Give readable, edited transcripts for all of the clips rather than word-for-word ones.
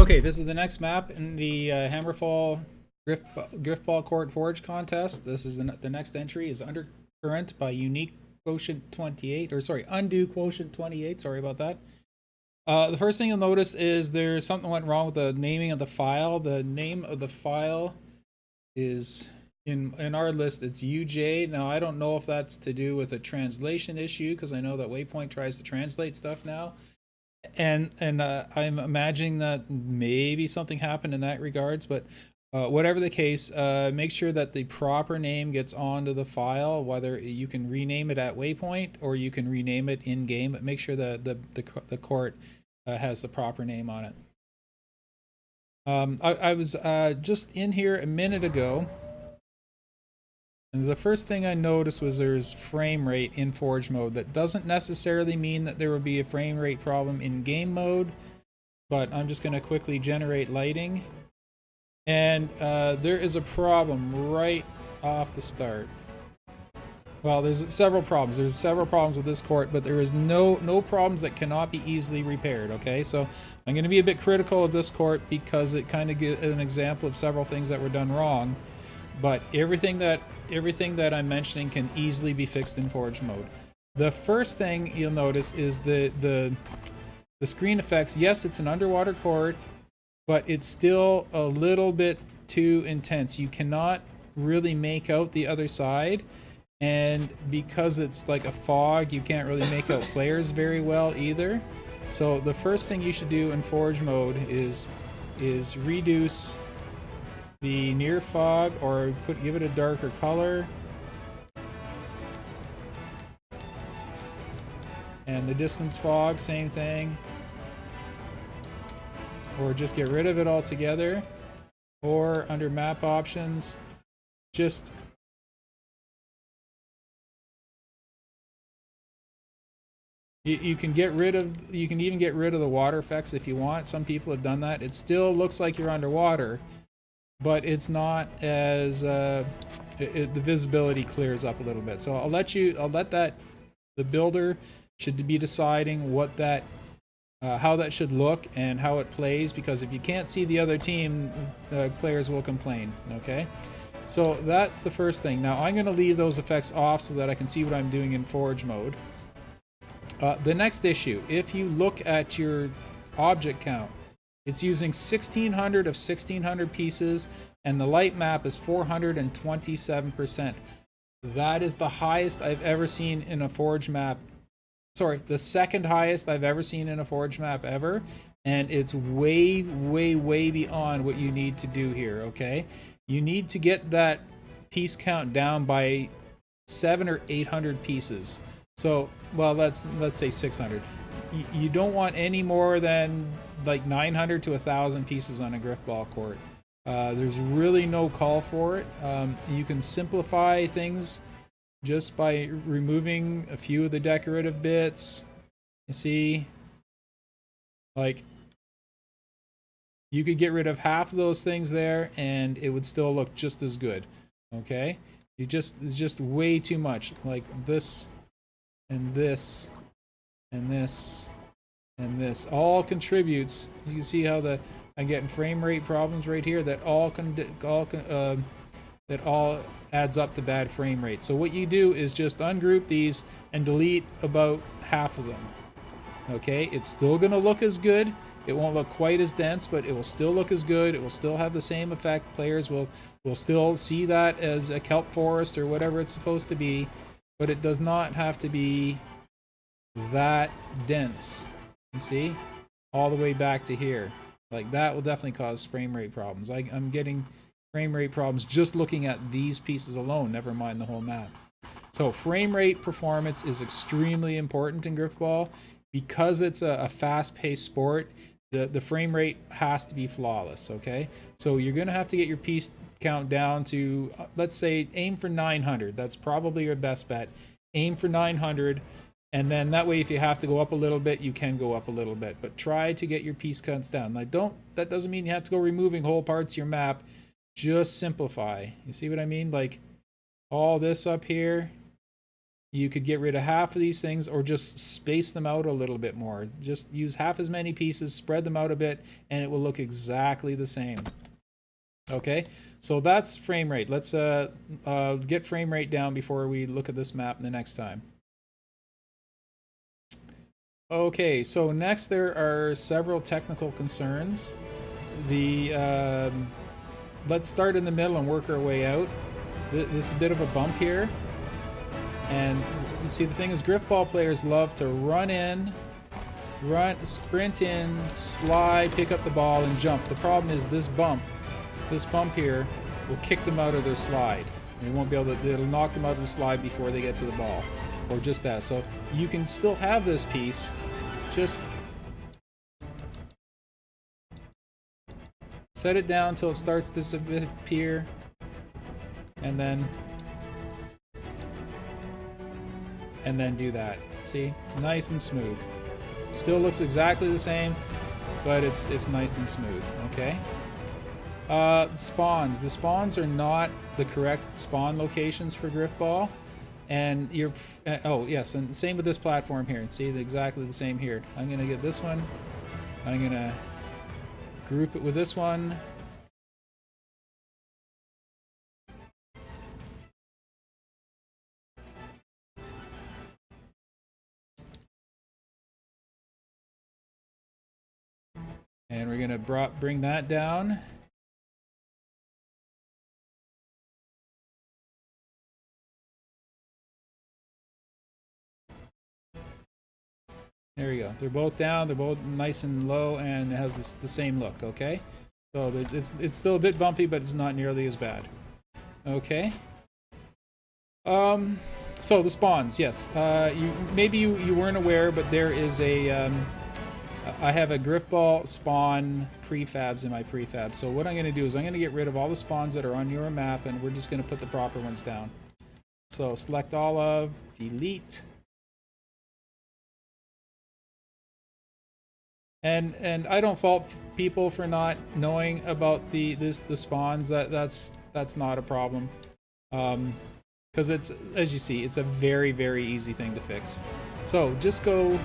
Okay, this is the next map in the HAMMERFALL Grifball Court Forge contest. This is the next entry is Undercurrent by Unique Quotient 28, or sorry, Undue Quotient 28. Sorry about that. The first thing you'll notice is there's something went wrong with the naming of the file. The name of the file is in our list. It's UJ. Now I don't know if that's to do with a translation issue because I know that Waypoint tries to translate stuff now. And I'm imagining that maybe something happened in that regards, but whatever the case, make sure that the proper name gets onto the file. Whether you can rename it at Waypoint or you can rename it in game, but make sure that the court has the proper name on it. I was just in here a minute ago, and the first thing I noticed was there's frame rate in Forge mode. That doesn't necessarily mean that there will be a frame rate problem in game mode, but I'm just going to quickly generate lighting. And there is a problem right off the start. Well, there's several problems. There's several problems with this court, but there is no problems that cannot be easily repaired, okay? So I'm going to be a bit critical of this court because it kind of gives an example of several things that were done wrong. But everything that I'm mentioning can easily be fixed in Forge mode. The first thing you'll notice is the screen effects. Yes, it's an underwater court, but it's still a little bit too intense. You cannot really make out the other side, and because it's like a fog, you can't really make out players very well either. So the first thing you should do in Forge mode is reduce the near fog, or give it a darker color, and the distance fog, same thing, or just get rid of it altogether, or under map options, just you can even get rid of the water effects if you want. Some people have done that. It still looks like you're underwater, but it's not as the visibility clears up a little bit. So I'll let that, the builder should be deciding what that how that should look and how it plays, because if you can't see the other team, players will complain. Okay, so that's the first thing. Now I'm going to leave those effects off so that I can see what I'm doing in Forge mode. The next issue, if you look at your object count, it's using 1600 of 1600 pieces, and the light map is 427%. That is the highest I've ever seen in a Forge map. Sorry, the second highest I've ever seen in a Forge map ever, and it's way beyond what you need to do here, okay? You need to get that piece count down by 700 or 800 pieces. So, well, let's say 600. You don't want any more than like 900 to 1,000 pieces on a Grifball court. There's really no call for it. You can simplify things just by removing a few of the decorative bits. You see, like, you could get rid of half of those things there and it would still look just as good. Okay, it's just way too much. Like this and this and this and this all contributes. You can see how I'm getting frame rate problems right here. That all adds up to bad frame rate. So what you do is just ungroup these and delete about half of them. Okay, it's still gonna look as good. It won't look quite as dense, but it will still look as good. It will still have the same effect. Players will still see that as a kelp forest or whatever it's supposed to be, but it does not have to be that dense. You see, all the way back to here. Like, that will definitely cause frame rate problems. I'm getting frame rate problems just looking at these pieces alone, never mind the whole map. So frame rate performance is extremely important in Grifball. Because it's a fast-paced sport, the frame rate has to be flawless, okay? So you're going to have to get your piece count down to, let's say, aim for 900. That's probably your best bet. Aim for 900. And then that way, if you have to go up a little bit, you can go up a little bit. But try to get your piece counts down. Like, that doesn't mean you have to go removing whole parts of your map. Just simplify. You see what I mean? Like, all this up here, You could get rid of half of these things or just space them out a little bit more. Just use half as many pieces, spread them out a bit, and it will look exactly the same. Okay, so that's frame rate. Let's get frame rate down before we look at this map the next time. Okay, so next there are several technical concerns. Let's start in the middle and work our way out. This is a bit of a bump here. And you see, the thing is, Grifball players love to run in, sprint in, slide, pick up the ball, and jump. The problem is this bump here will kick them out of their slide. They won't be able to, it'll knock them out of the slide before they get to the ball, or just that. So you can still have this piece, just set it down until it starts to disappear, and then do that. See, nice and smooth. Still looks exactly the same, but it's nice and smooth. Okay. Spawns. The spawns are not the correct spawn locations for Grifball, and you're. Oh yes, and same with this platform here. And see, exactly the same here. I'm gonna get this one. I'm gonna group it with this one. And we're gonna bring that down. There we go. They're both down. They're both nice and low, and it has the same look. Okay, so it's still a bit bumpy, but it's not nearly as bad. Okay. So the spawns. Yes. Maybe you weren't aware, but there is a. I have a Grifball spawn prefabs in my prefab. So what I'm going to do is I'm going to get rid of all the spawns that are on your map, and we're just going to put the proper ones down. So select all of, delete. And I don't fault people for not knowing about the spawns. That's not a problem, because it's, as you see, it's a very easy thing to fix. So just go.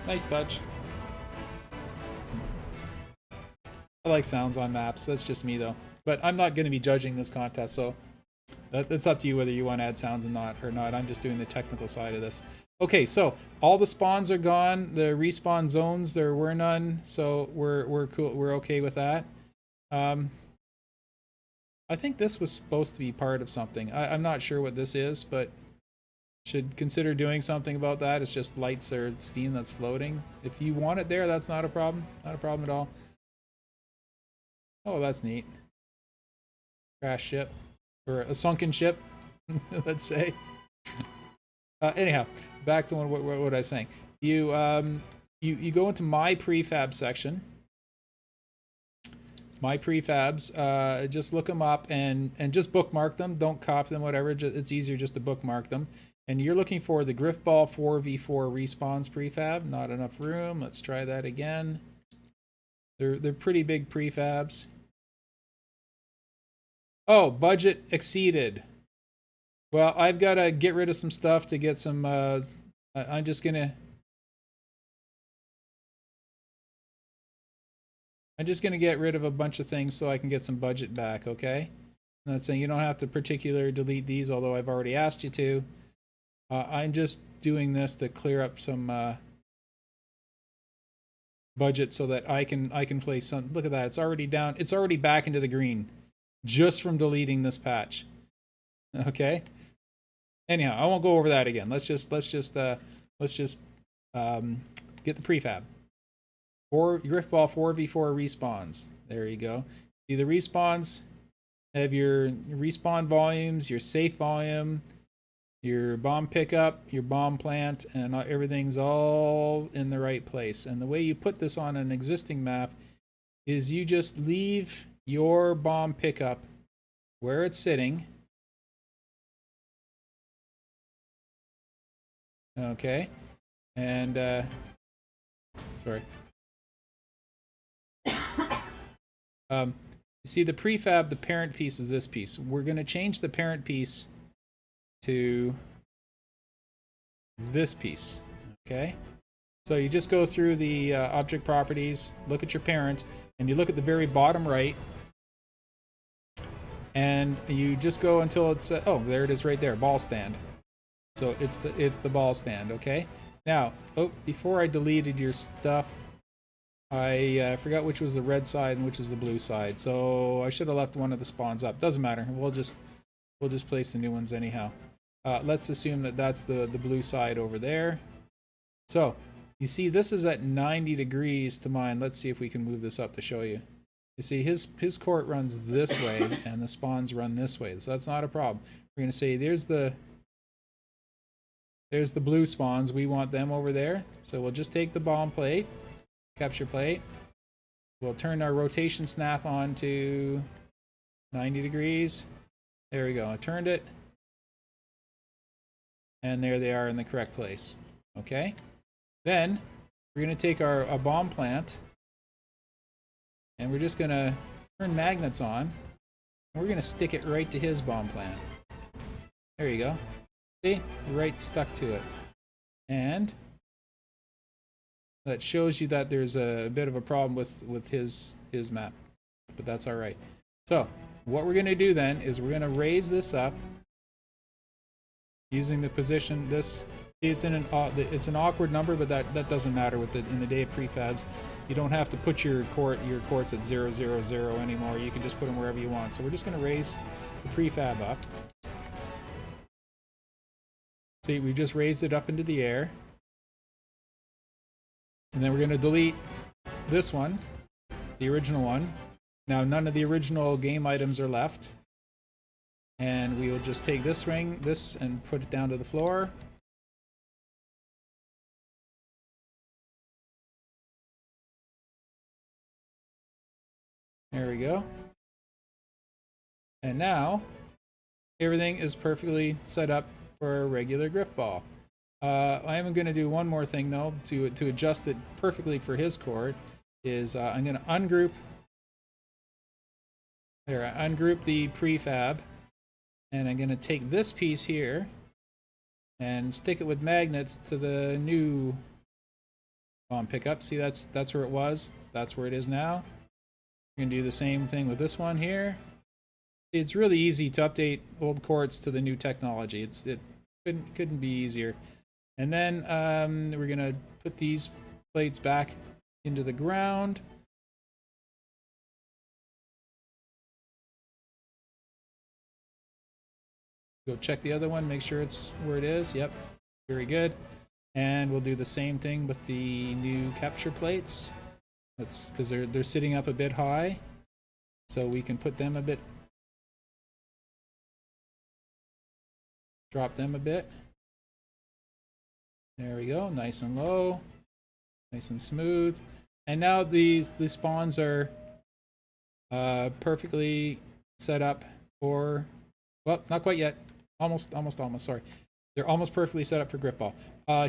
Nice touch. I like sounds on maps. That's just me though. But I'm not going to be judging this contest, so it's up to you whether you want to add sounds or not. I'm just doing the technical side of this. Okay, so all the spawns are gone. The respawn zones, there were none, so we're cool. We're okay with that. I think this was supposed to be part of something. I'm not sure what this is, but should consider doing something about that. It's just lights or steam that's floating. If you want it there, that's not a problem. Not a problem at all. Oh, that's neat. Crash ship. Or a sunken ship, let's say. Anyhow, back to what I was saying. You go into my prefab section. My prefabs, just look them up and just bookmark them. Don't copy them, whatever. It's easier just to bookmark them. And you're looking for the Grifball 4v4 respawns prefab. Not enough room. Let's try that again. They're pretty big prefabs. Oh, budget exceeded. Well, I've got to get rid of some stuff to get some. I'm just gonna get rid of a bunch of things so I can get some budget back. Okay. I'm not saying you don't have to particularly delete these, although I've already asked you to. I'm just doing this to clear up some budget so that I can play some. Look at that. It's already down. It's already back into the green just from deleting this patch. Okay. Anyhow, I won't go over that again. Let's just get the prefab. Grifball 4v4 respawns. There you go. See, the respawns have your respawn volumes, your safe volume, your bomb pickup, your bomb plant, and everything's all in the right place. And the way you put this on an existing map is you just leave your bomb pickup where it's sitting. Okay. And sorry. You see the prefab, the parent piece is this piece. We're going to change the parent piece to this piece, okay? So you just go through the object properties, look at your parent, and you look at the very bottom right, and you just go until it's, oh, there it is right there, ball stand. So it's the ball stand, okay? Now, oh, before I deleted your stuff, I forgot which was the red side and which was the blue side. So I should have left one of the spawns up. Doesn't matter. We'll just place the new ones anyhow. Let's assume that that's the blue side over there. So you see this is at 90 degrees to mine. Let's see if we can move this up to show you. You see his court runs this way and the spawns run this way. So that's not a problem. We're going to say there's the blue spawns. We want them over there. So we'll just take the bomb plate, capture plate. We'll turn our rotation snap on to 90 degrees. There we go. I turned it. And there they are in the correct place. Okay? Then we're going to take our bomb plant and we're just going to turn magnets on. And we're going to stick it right to his bomb plant. There you go. See? Right stuck to it. And that shows you that there's a bit of a problem with his map. But that's all right. So what we're going to do then is we're going to raise this up using the position. This, it's an awkward number, but that doesn't matter in the day of prefabs. You don't have to put your quartz at 0, 0, 0 anymore. You can just put them wherever you want. So we're just going to raise the prefab up. See, we've just raised it up into the air. And then we're going to delete this one, the original one. Now none of the original game items are left. And we will just take this ring, and put it down to the floor. There we go. And now everything is perfectly set up for a regular Grifball. I am going to do one more thing though to adjust it perfectly for his court. Is I'm going to ungroup. There, I ungroup the prefab, and I'm going to take this piece here and stick it with magnets to the new bomb pickup. See, that's where it was. That's where it is now. We're going to do the same thing with this one here. It's really easy to update old quartz to the new technology. It couldn't be easier. And then we're going to put these plates back into the ground. Go check the other one, make sure it's where it is. Yep, very good. And we'll do the same thing with the new capture plates. That's because they're sitting up a bit high, so we can put them a bit, drop them a bit. There we go, nice and low, nice and smooth. And now the spawns are perfectly set up for, well, not quite yet. Almost, sorry. They're almost perfectly set up for Grifball.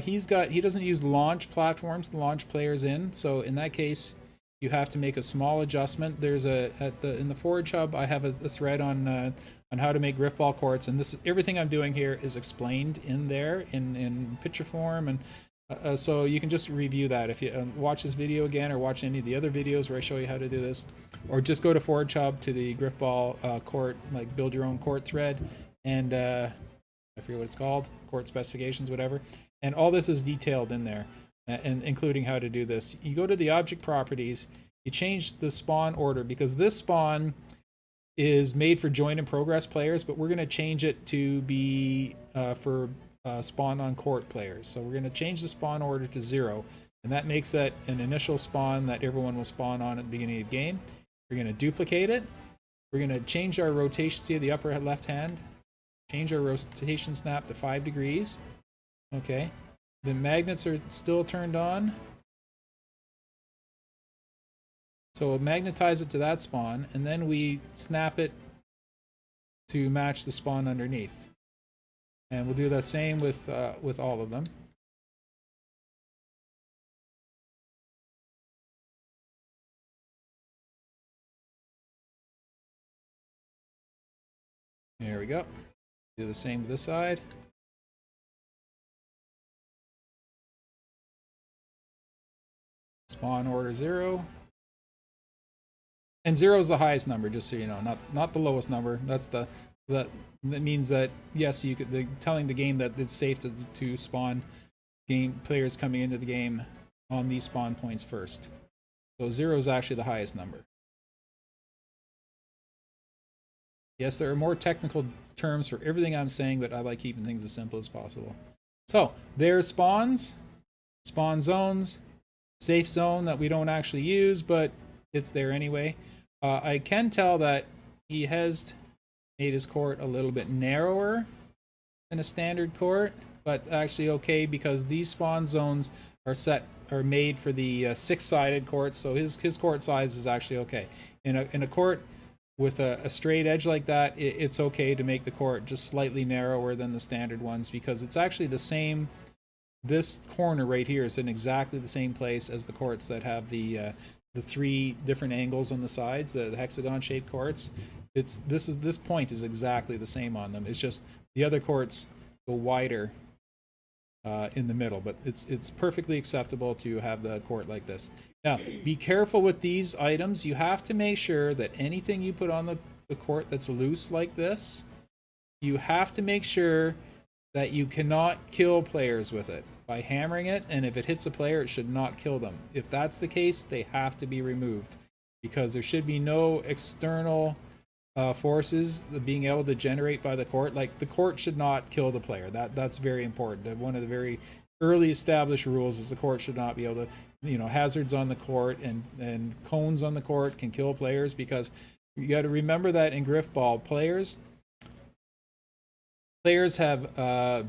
He doesn't use launch platforms to launch players in, so in that case, you have to make a small adjustment. There's in the Forge Hub, I have a thread on how to make Grifball courts, and this everything I'm doing here is explained in there in picture form, and so you can just review that if you watch this video again or watch any of the other videos where I show you how to do this, or just go to Forge Hub to the Grifball court, like build your own court thread, and I forget what it's called, court specifications, whatever, and all this is detailed in there, and including how to do this. You go to the object properties, you change the spawn order, because this spawn is made for join in progress players, but we're going to change it to be for spawn on court players. So we're going to change the spawn order to 0, and that makes that an initial spawn that everyone will spawn on at the beginning of the game. We're going to duplicate it. We're going to change our rotation, see the upper left hand, change our rotation snap to 5 degrees. Okay, the magnets are still turned on, so we'll magnetize it to that spawn, and then we snap it to match the spawn underneath. And we'll do that same with all of them. There we go. Do the same to this side. Spawn order 0. And 0 is the highest number, just so you know, not the lowest number. That's that means that yes, you could telling the game that it's safe to spawn game players coming into the game on these spawn points first. So 0 is actually the highest number. Yes, there are more technical terms for everything I'm saying, but I like keeping things as simple as possible. So there's spawns, spawn zones, safe zone that we don't actually use, but it's there anyway. I can tell that he has made his court a little bit narrower than a standard court, but actually okay, because these spawn zones are made for the 6-sided courts, so his court size is actually okay. In a court with a straight edge like that, it's okay to make the court just slightly narrower than the standard ones, because it's actually the same. This corner right here is in exactly the same place as the courts that have the 3 different angles on the sides, the hexagon-shaped courts. This point is exactly the same on them. It's just the other courts go wider in the middle, but it's perfectly acceptable to have the court like this. Now, be careful with these items. You have to make sure that anything you put on the court that's loose like this, you have to make sure that you cannot kill players with it by hammering it, and if it hits a player, it should not kill them. If that's the case, they have to be removed, because there should be no external forces being able to generate by the court. Like, the court should not kill the player. That's very important. One of the very early established rules is the court should not be able to, hazards on the court and cones on the court can kill players, because you got to remember that in Grifball, players have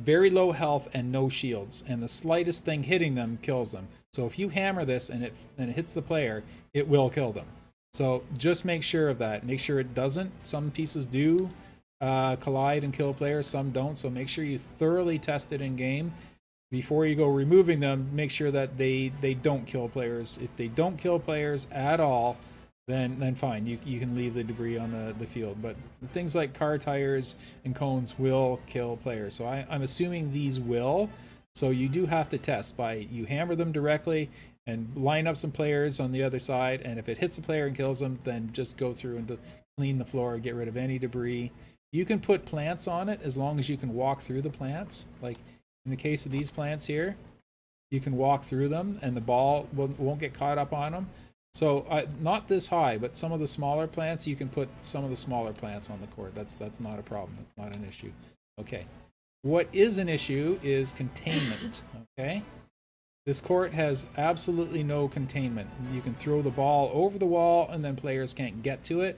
very low health and no shields, and the slightest thing hitting them kills them. So if you hammer this and it hits the player, it will kill them. So just make sure of that. Make sure it doesn't. Some pieces do collide and kill players, some don't. So make sure you thoroughly test it in game before you go removing them. Make sure that they don't kill players. If they don't kill players at all, then fine, you can leave the debris on the field. But things like car tires and cones will kill players. So I'm assuming these will. So you do have to test by you hammer them directly and line up some players on the other side, and if it hits a player and kills them, then just go through and clean the floor, get rid of any debris. You can put plants on it as long as you can walk through the plants. Like in the case of these plants here, you can walk through them and the ball won't get caught up on them. So not this high, but some of the smaller plants, you can put some of the smaller plants on the court. That's not a problem. That's not an issue. Okay. What is an issue is containment. Okay. This court has absolutely no containment. You can throw the ball over the wall and then players can't get to it.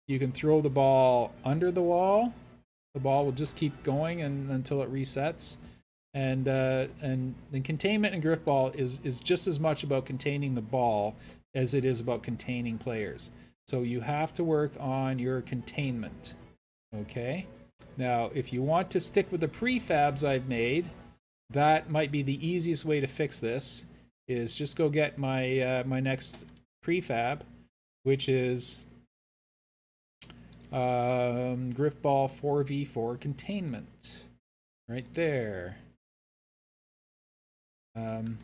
You can throw the ball under the wall. The ball will just keep going until it resets. And the containment in Grifball is just as much about containing the ball as it is about containing players. So you have to work on your containment. Okay? Now, if you want to stick with the prefabs I've made, that might be the easiest way to fix this, is just go get my my next prefab, which is Grifball 4v4 containment. Right there. I'm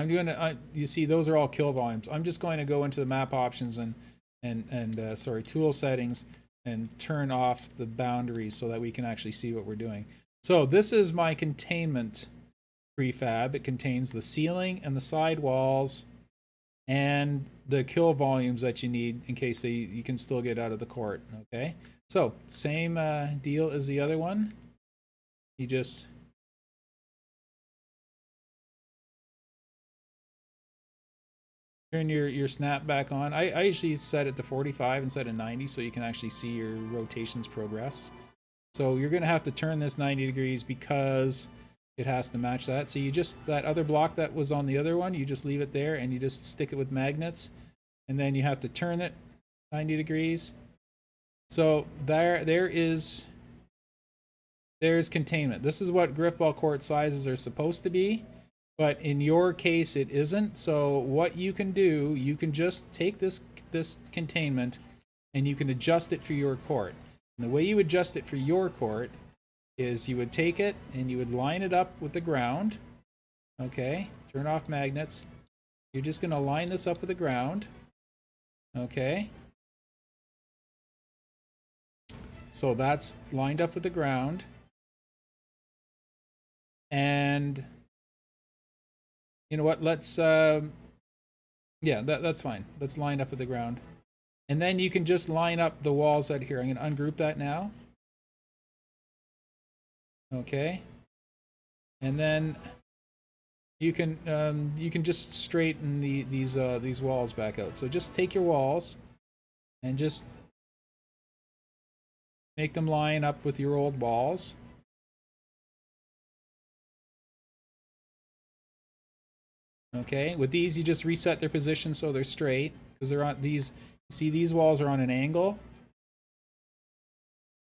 going to, you see, those are all kill volumes. I'm just going to go into the map options and tool settings and turn off the boundaries so that we can actually see what we're doing. So this is my containment prefab. It contains the ceiling and the side walls and the kill volumes that you need in case you can still get out of the court. Okay, so same deal as the other one. You just turn your snap back on. I usually set it to 45 instead of 90 so you can actually see your rotations progress. So you're going to have to turn this 90 degrees because it has to match that. So you just, that other block that was on the other one, you just leave it there and you just stick it with magnets. And then you have to turn it 90 degrees. So there's containment. This is what Grifball court sizes are supposed to be. But in your case, it isn't. So what you can do, you can just take this this containment, and you can adjust it for your court. And the way you adjust it for your court is you would take it and you would line it up with the ground. Okay, turn off magnets. You're just going to line this up with the ground. Okay. So that's lined up with the ground. And you know what? Let's, yeah, that's fine. Let's line up with the ground. And then you can just line up the walls out here. I'm going to ungroup that now. Okay. And then you can just straighten these walls back out. So just take your walls and just make them line up with your old walls. Okay, with these you just reset their position so they're straight, because they're on these, see these walls are on an angle.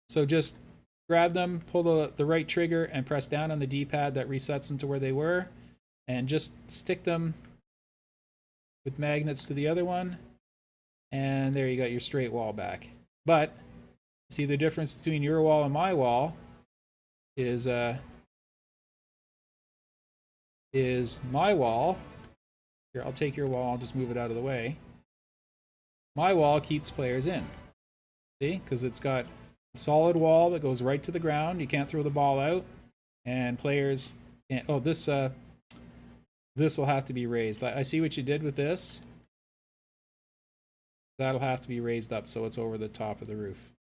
So just grab them, pull the right trigger and press down on the D-pad. That resets them to where they were, and just stick them with magnets to the other one, and there you got your straight wall back. But see, the difference between your wall and my wall is my wall. Here, I'll take your wall, I'll just move it out of the way. My wall keeps players in. See? Because it's got a solid wall that goes right to the ground. You can't throw the ball out. And players can't... Oh, this will have to be raised. I see what you did with this. That'll have to be raised up so it's over the top of the roof.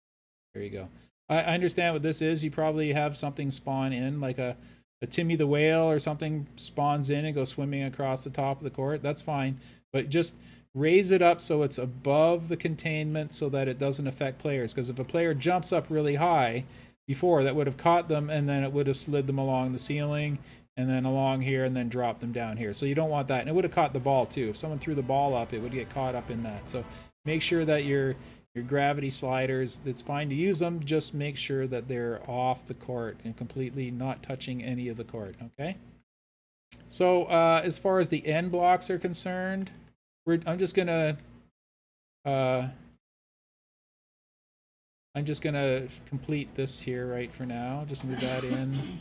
There you go. I understand what this is. You probably have something spawn in, like a Timmy the Whale or something spawns in and goes swimming across the top of the court. That's fine. But just raise it up so it's above the containment so that it doesn't affect players. Because if a player jumps up really high before, that would have caught them, and then it would have slid them along the ceiling and then along here and then dropped them down here. So you don't want that. And it would have caught the ball too. If someone threw the ball up, it would get caught up in that. So make sure that your gravity sliders, it's fine to use them, just make sure that they're off the court and completely not touching any of the court. Okay, so as far as the end blocks are concerned, I'm just gonna complete this here right for now. Just move that in.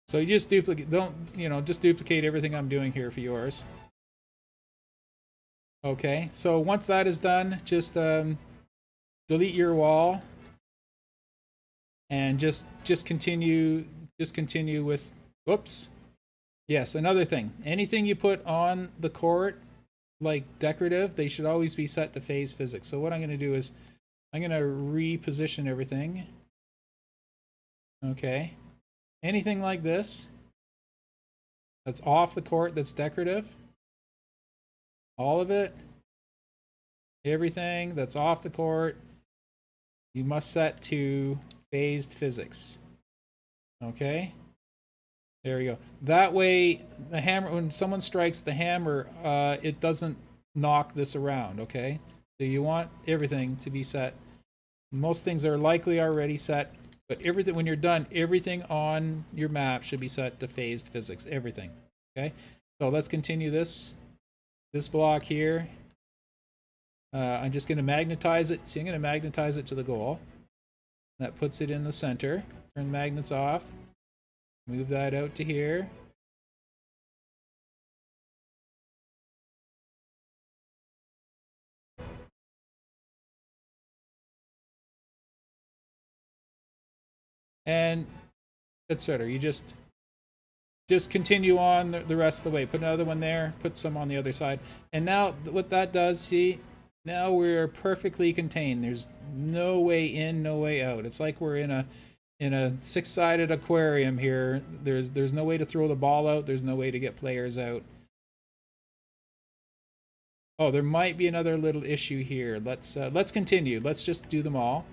So you just duplicate, just duplicate everything I'm doing here for yours. Okay, so once that is done, just delete your wall and just continue with, whoops. Yes, another thing, anything you put on the court, like decorative, they should always be set to phase physics. So what I'm going to do is I'm going to reposition everything. Okay. Anything like this that's off the court, that's decorative, all of it, everything that's off the court, you must set to phased physics. Okay, there you go. That way the hammer, when someone strikes the hammer, it doesn't knock this around. Okay, so you want everything to be set. Most things are likely already set, but everything, when you're done, everything on your map should be set to phased physics. Everything. Okay, so let's continue this block here. I'm just going to magnetize it. So I'm going to magnetize it to the goal. That puts it in the center. Turn the magnets off. Move that out to here. And etc. You just continue on the rest of the way. Put another one there, put some on the other side. And now what that does, see, now we're perfectly contained. There's no way in, no way out. It's like we're in a six-sided aquarium here. There's no way to throw the ball out. There's no way to get players out. Oh, there might be another little issue here. Let's continue. Let's just do them all.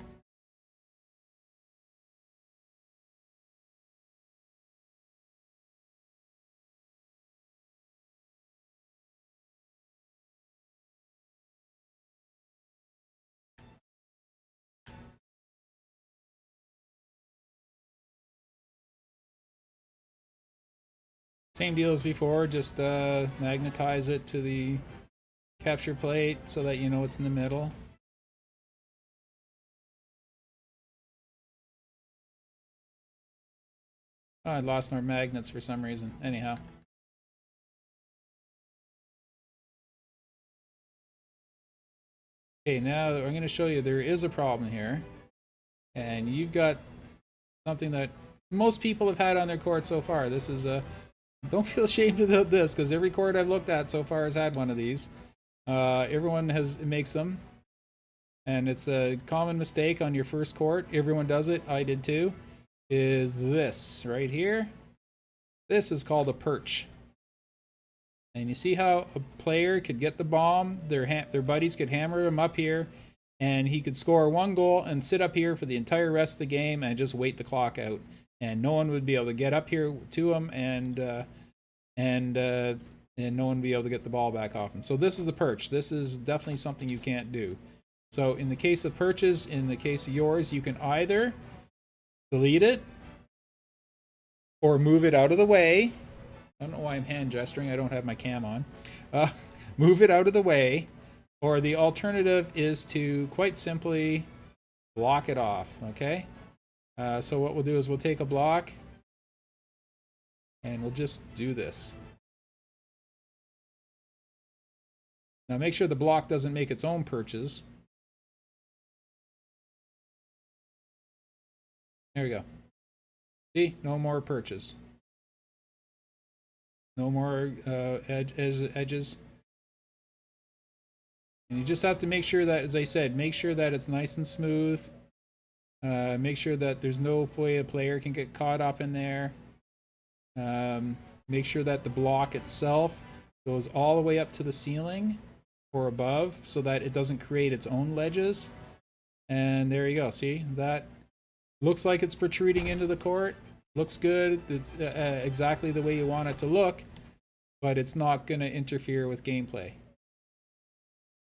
Same deal as before, just magnetize it to the capture plate so that you know it's in the middle. Oh, I lost our magnets for some reason. Anyhow. Okay, now I'm going to show you there is a problem here. And you've got something that most people have had on their court so far. This is a... Don't feel ashamed about this, because every court I've looked at so far has had one of these. Everyone makes them. And it's a common mistake on your first court. Everyone does it. I did too. Is this right here. This is called a perch. And you see how a player could get the bomb, their buddies could hammer him up here, and he could score one goal and sit up here for the entire rest of the game and just wait the clock out. And no one would be able to get up here to him, and no one would be able to get the ball back off him. So this is the perch. This is definitely something you can't do. So in the case of perches, in the case of yours, you can either delete it or move it out of the way. I don't know why I'm hand gesturing. I don't have my cam on. Move it out of the way. Or the alternative is to quite simply block it off. Okay? So what we'll do is we'll take a block and we'll just do this. Now make sure the block doesn't make its own perches. There we go. See? No more perches. No more edges. And you just have to make sure that, as I said, make sure that it's nice and smooth. Make sure that there's no way a player can get caught up in there. Make sure that the block itself goes all the way up to the ceiling or above so that it doesn't create its own ledges. And there you go. See, that looks like it's protruding into the court. Looks good. It's exactly the way you want it to look, but it's not going to interfere with gameplay.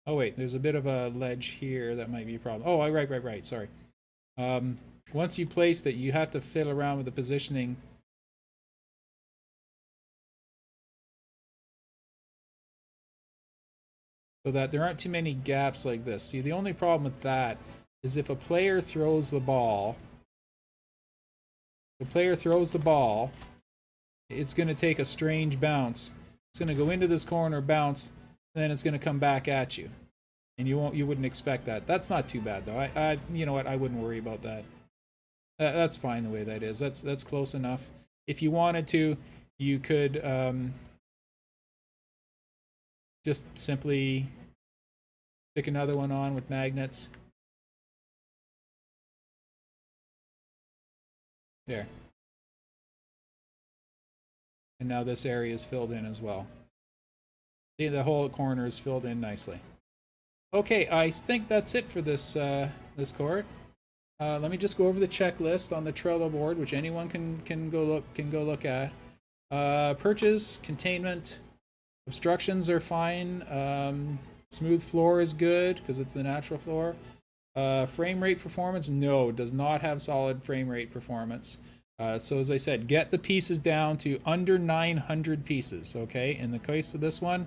Oh wait, there's a bit of a ledge here that might be a problem. Oh, right. Sorry. Once you placed it, you have to fiddle around with the positioning. So that there aren't too many gaps like this. See, the only problem with that is if a player throws the ball, it's going to take a strange bounce. It's going to go into this corner, bounce, and then it's going to come back at you. And you wouldn't expect that. That's not too bad though. You know what? I wouldn't worry about that. That's fine the way that is. That's close enough. If you wanted to, you could just simply stick another one on with magnets. There. And now this area is filled in as well. See, the whole corner is filled in nicely. Okay, I think that's it for this this court. Let me just go over the checklist on the Trello board, which anyone can go look at. Perches, containment, obstructions are fine. Smooth floor is good because it's the natural floor. Frame rate performance, no, does not have solid frame rate performance. So as I said, get the pieces down to under 900 pieces. Okay, in the case of this one.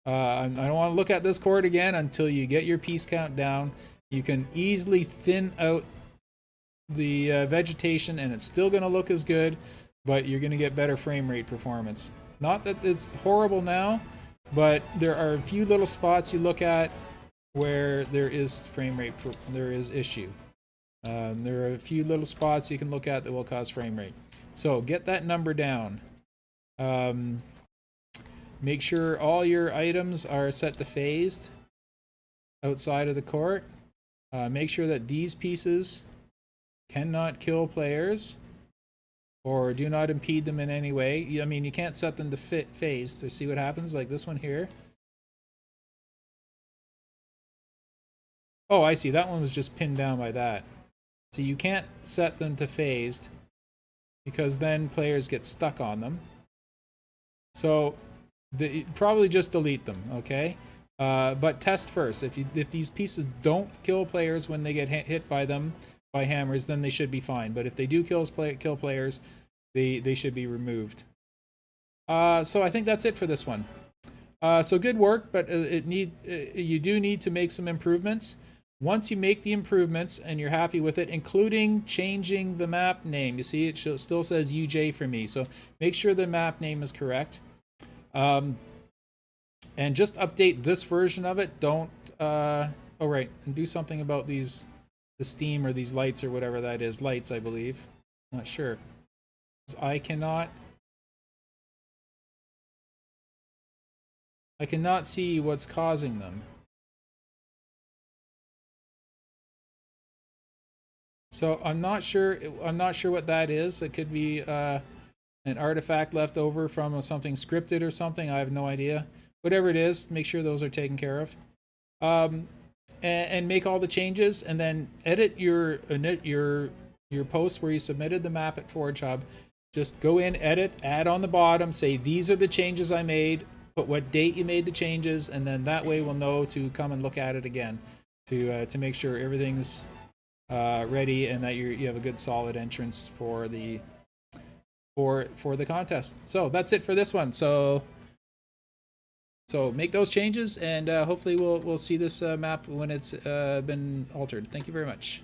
I don't want to look at this court again until you get your piece count down. You can easily thin out the vegetation and it's still going to look as good, but you're going to get better frame rate performance. Not that it's horrible now, but there are a few little spots you look at where there is frame rate, there is issue. There are a few little spots you can look at that will cause frame rate. So get that number down. Make sure all your items are set to phased outside of the court. Make sure that these pieces cannot kill players or do not impede them in any way. I mean, you can't set them to phased to see what happens, like this one here. Oh, I see. That one was just pinned down by that. So you can't set them to phased because then players get stuck on them. So probably just delete them, okay? But test first. If these pieces don't kill players when they get hit by them by hammers, then they should be fine. But if they do kill players, they should be removed. So I think that's it for this one. So good work, but you do need to make some improvements. Once you make the improvements and you're happy with it, including changing the map name, you see it still says UJ for me. So make sure the map name is correct. And just update this version of it. Don't, oh right, and do something about the steam or these lights or whatever that is. Lights, I believe. Not sure. I cannot see what's causing them. So I'm not sure what that is. It could be an artifact left over from something scripted or something. I have no idea. Whatever it is, make sure those are taken care of. And make all the changes, and then edit your post where you submitted the map at Forge Hub. Just go in, edit, add on the bottom, say these are the changes I made, put what date you made the changes, and then that way we'll know to come and look at it again to make sure everything's ready and that you have a good solid entrance for the contest. So that's it for this one. So make those changes, and hopefully we'll see this map when it's been altered. Thank you very much.